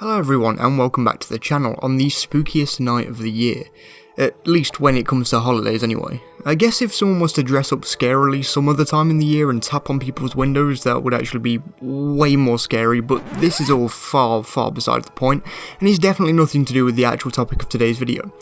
Hello everyone and welcome back to the channel on the spookiest night of the year. At least when it comes to holidays anyway. I guess if someone was to dress up scarily some other time in the year and tap on people's windows, that would actually be way more scary, but this is all far beside the point, and is definitely nothing to do with the actual topic of today's video.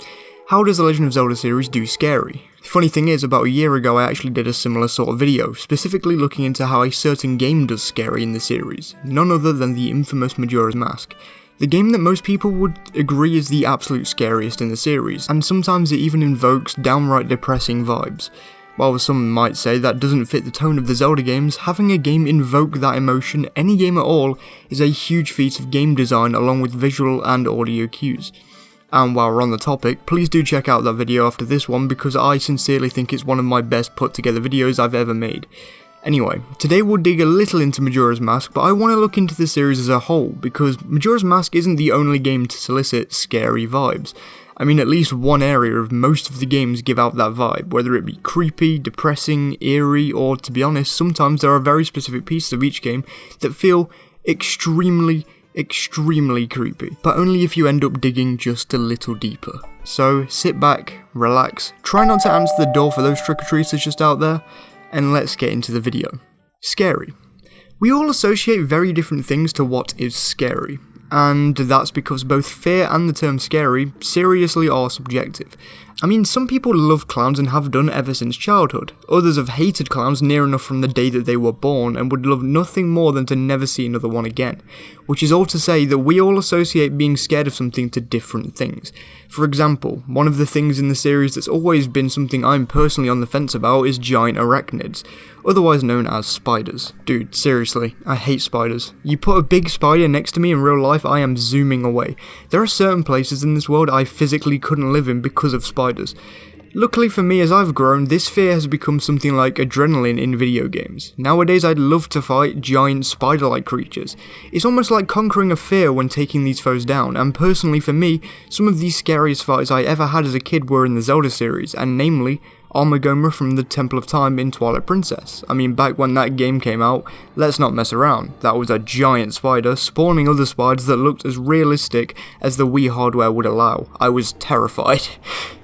How does the Legend of Zelda series do scary? The funny thing is, about a year ago I actually did a similar sort of video, specifically looking into how a certain game does scary in the series, none other than the infamous Majora's Mask. The game that most people would agree is the absolute scariest in the series, and sometimes it even invokes downright depressing vibes. While some might say that doesn't fit the tone of the Zelda games, having a game invoke that emotion, any game at all, is a huge feat of game design along with visual and audio cues. And while we're on the topic, please do check out that video after this one because I sincerely think it's one of my best put together videos I've ever made. Anyway, today we'll dig a little into Majora's Mask, but I want to look into the series as a whole, because Majora's Mask isn't the only game to solicit scary vibes. I mean, at least one area of most of the games give out that vibe, whether it be creepy, depressing, eerie, or to be honest, sometimes there are very specific pieces of each game that feel extremely creepy, but only if you end up digging just a little deeper. So sit back, relax, try not to answer the door for those trick-or-treaters just out there, and let's get into the video. Scary. We all associate very different things to what is scary, and that's because both fear and the term scary seriously are subjective. I mean, some people love clowns and have done ever since childhood. Others have hated clowns near enough from the day that they were born and would love nothing more than to never see another one again. Which is all to say that we all associate being scared of something to different things. For example, one of the things in the series that's always been something I'm personally on the fence about is giant arachnids, otherwise known as spiders. Dude, seriously, I hate spiders. You put a big spider next to me in real life, I am zooming away. There are certain places in this world I physically couldn't live in because of spiders. Luckily for me, as I've grown, this fear has become something like adrenaline in video games. Nowadays I'd love to fight giant spider-like creatures. It's almost like conquering a fear when taking these foes down, and personally for me, some of the scariest fights I ever had as a kid were in the Zelda series, and namely, Armagoma from the Temple of Time in Twilight Princess. I mean, back when that game came out, let's not mess around. That was a giant spider spawning other spiders that looked as realistic as the Wii hardware would allow. I was terrified.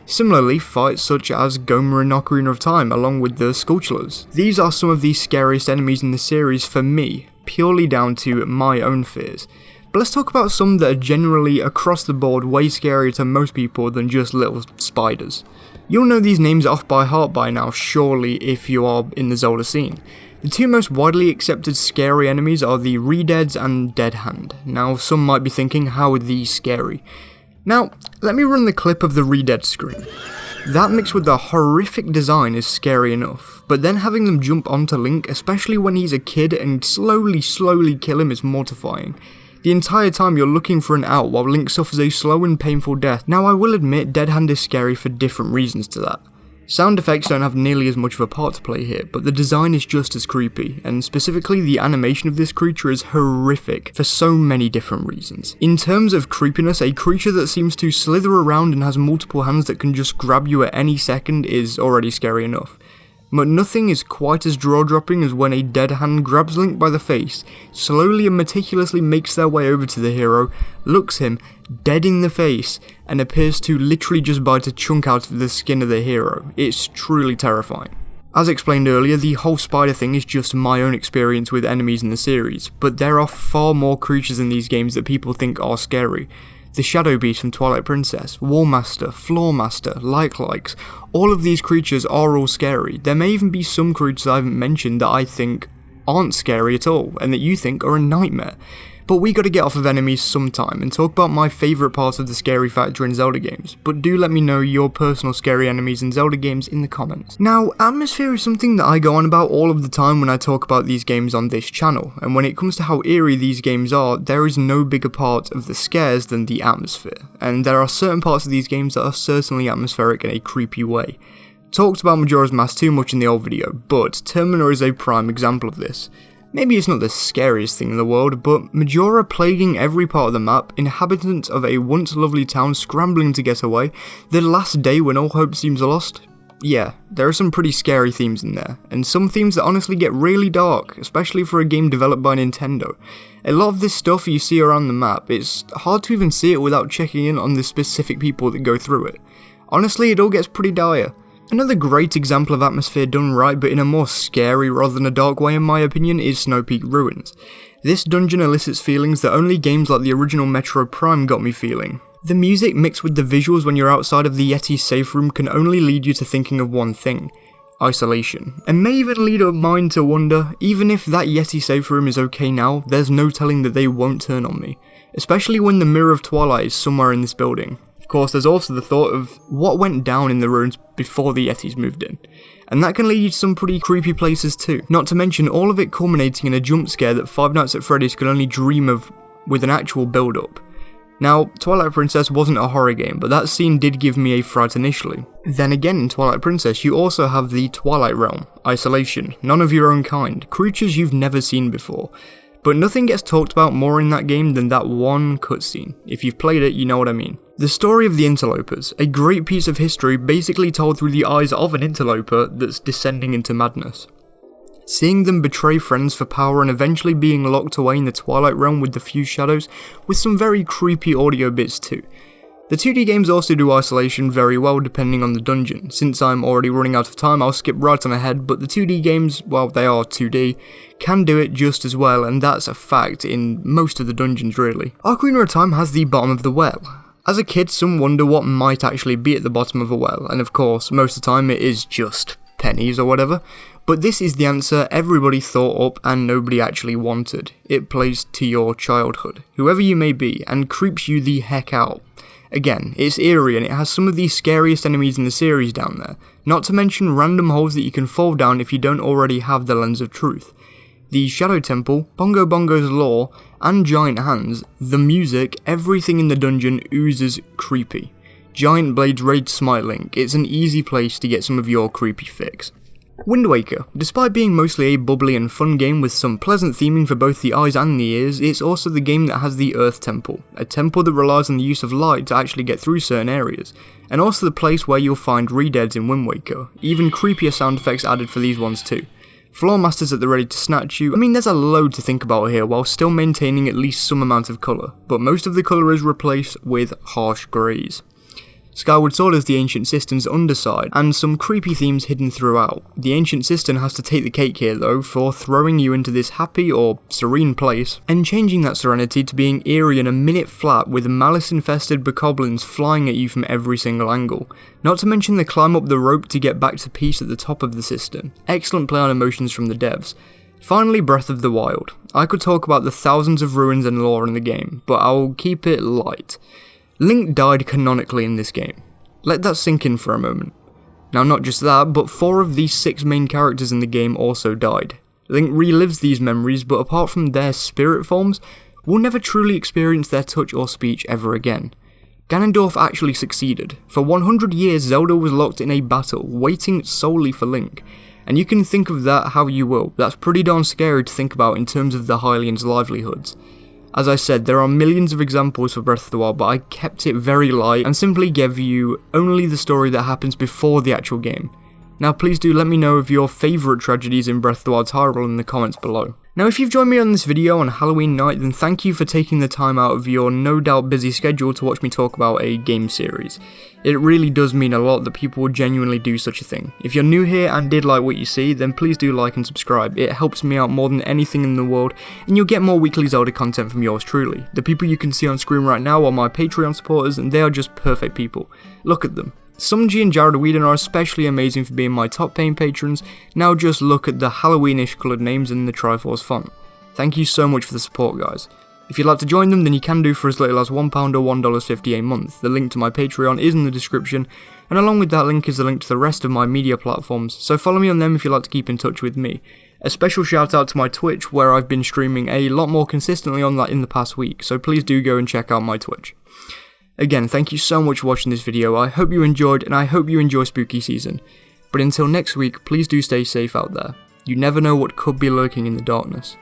Similarly, fights such as Goma in Ocarina of Time along with the Skulltulas. These are some of the scariest enemies in the series for me, purely down to my own fears. But let's talk about some that are generally across the board way scarier to most people than just little spiders. You'll know these names off by heart by now, surely, if you are in the Zelda scene. The two most widely accepted scary enemies are the Redeads and Dead Hand. Now, some might be thinking, how are these scary? Now, let me run the clip of the Redead screen. That mixed with the horrific design is scary enough, but then having them jump onto Link, especially when he's a kid, and slowly kill him is mortifying. The entire time you're looking for an out while Link suffers a slow and painful death. Now I will admit Dead Hand is scary for different reasons to that. Sound effects don't have nearly as much of a part to play here, but the design is just as creepy, and specifically the animation of this creature is horrific for so many different reasons. In terms of creepiness, a creature that seems to slither around and has multiple hands that can just grab you at any second is already scary enough. But nothing is quite as jaw-dropping as when a dead hand grabs Link by the face, slowly and meticulously makes their way over to the hero, looks him dead in the face, and appears to literally just bite a chunk out of the skin of the hero. It's truly terrifying. As explained earlier, the whole spider thing is just my own experience with enemies in the series, but there are far more creatures in these games that people think are scary. The Shadow Beast from Twilight Princess, Wallmaster, Floormaster, Likes, all of these creatures are all scary. There may even be some creatures I haven't mentioned that I think aren't scary at all, and that you think are a nightmare. But we gotta get off of enemies sometime and talk about my favourite parts of the scary factor in Zelda games, but do let me know your personal scary enemies in Zelda games in the comments. Now, atmosphere is something that I go on about all of the time when I talk about these games on this channel, and when it comes to how eerie these games are, there is no bigger part of the scares than the atmosphere, and there are certain parts of these games that are certainly atmospheric in a creepy way. Talked about Majora's Mask too much in the old video, but Termina is a prime example of this. Maybe it's not the scariest thing in the world, but Majora plaguing every part of the map, inhabitants of a once lovely town scrambling to get away, the last day when all hope seems lost, yeah, there are some pretty scary themes in there, and some themes that honestly get really dark, especially for a game developed by Nintendo. A lot of this stuff you see around the map, it's hard to even see it without checking in on the specific people that go through it. Honestly, it all gets pretty dire. Another great example of atmosphere done right, but in a more scary rather than a dark way in my opinion, is Snow Peak Ruins. This dungeon elicits feelings that only games like the original Metro Prime got me feeling. The music mixed with the visuals when you're outside of the Yeti safe room can only lead you to thinking of one thing: isolation. And may even lead a mind to wonder, even if that Yeti safe room is okay now, there's no telling that they won't turn on me. Especially when the Mirror of Twilight is somewhere in this building. Of course, there's also the thought of what went down in the ruins before the Yetis moved in. And that can lead you to some pretty creepy places too. Not to mention all of it culminating in a jump scare that Five Nights at Freddy's could only dream of with an actual build-up. Now, Twilight Princess wasn't a horror game, but that scene did give me a fright initially. Then again, in Twilight Princess, you also have the Twilight Realm, isolation, none of your own kind, creatures you've never seen before. But nothing gets talked about more in that game than that one cutscene. If you've played it, you know what I mean. The story of the interlopers, a great piece of history basically told through the eyes of an interloper that's descending into madness. Seeing them betray friends for power and eventually being locked away in the Twilight Realm with the few shadows, with some very creepy audio bits too. The 2D games also do isolation very well depending on the dungeon. Since I'm already running out of time, I'll skip right on ahead, but the 2D games, while they are 2D, can do it just as well, and that's a fact in most of the dungeons really. Ocarina of Time has the bottom of the well. As a kid, some wonder what might actually be at the bottom of a well, and of course, most of the time it is just pennies or whatever. But this is the answer everybody thought up and nobody actually wanted. It plays to your childhood, whoever you may be, and creeps you the heck out. Again, it's eerie and it has some of the scariest enemies in the series down there, not to mention random holes that you can fall down if you don't already have the Lens of Truth. The Shadow Temple, Bongo Bongo's lore, and Giant Hands, the music, everything in the dungeon oozes creepy. Giant blades ready to smite Link, it's an easy place to get some of your creepy fix. Wind Waker. Despite being mostly a bubbly and fun game with some pleasant theming for both the eyes and the ears, it's also the game that has the Earth Temple, a temple that relies on the use of light to actually get through certain areas, and also the place where you'll find Redeads in Wind Waker, even creepier sound effects added for these ones too. Floor Masters at the ready to snatch you. I mean, there's a load to think about here while still maintaining at least some amount of colour, but most of the colour is replaced with harsh greys. Skyward Sword is the Ancient Cistern's underside, and some creepy themes hidden throughout. The Ancient Cistern has to take the cake here though, for throwing you into this happy or serene place, and changing that serenity to being eerie and a minute flat with malice-infested bokoblins flying at you from every single angle. Not to mention the climb up the rope to get back to peace at the top of the cistern. Excellent play on emotions from the devs. Finally, Breath of the Wild. I could talk about the thousands of ruins and lore in the game, but I'll keep it light. Link died canonically in this game. Let that sink in for a moment. Now not just that, but 4 of these 6 main characters in the game also died. Link relives these memories, but apart from their spirit forms, we'll never truly experience their touch or speech ever again. Ganondorf actually succeeded. For 100 years Zelda was locked in a battle, waiting solely for Link. And you can think of that how you will, that's pretty darn scary to think about in terms of the Hylians' livelihoods. As I said, there are millions of examples for Breath of the Wild, but I kept it very light and simply gave you only the story that happens before the actual game. Now please do let me know of your favourite tragedies in Breath of the Wild's Hyrule in the comments below. Now if you've joined me on this video on Halloween night, then thank you for taking the time out of your no doubt busy schedule to watch me talk about a game series. It really does mean a lot that people would genuinely do such a thing. If you're new here and did like what you see, then please do like and subscribe. It helps me out more than anything in the world, and you'll get more weekly Zelda content from yours truly. The people you can see on screen right now are my Patreon supporters, and they are just perfect people. Look at them. Sumji and Jared Whedon are especially amazing for being my top paying patrons. Now just look at the Halloweenish coloured names in the Triforce font. Thank you so much for the support, guys. If you'd like to join them, then you can do for as little as £1 or $1.50 a month. The link to my Patreon is in the description, and along with that link is the link to the rest of my media platforms, so follow me on them if you'd like to keep in touch with me. A special shout out to my Twitch, where I've been streaming a lot more consistently on that in the past week, so please do go and check out my Twitch. Again, thank you so much for watching this video. I hope you enjoyed, and I hope you enjoy spooky season. But until next week, please do stay safe out there. You never know what could be lurking in the darkness.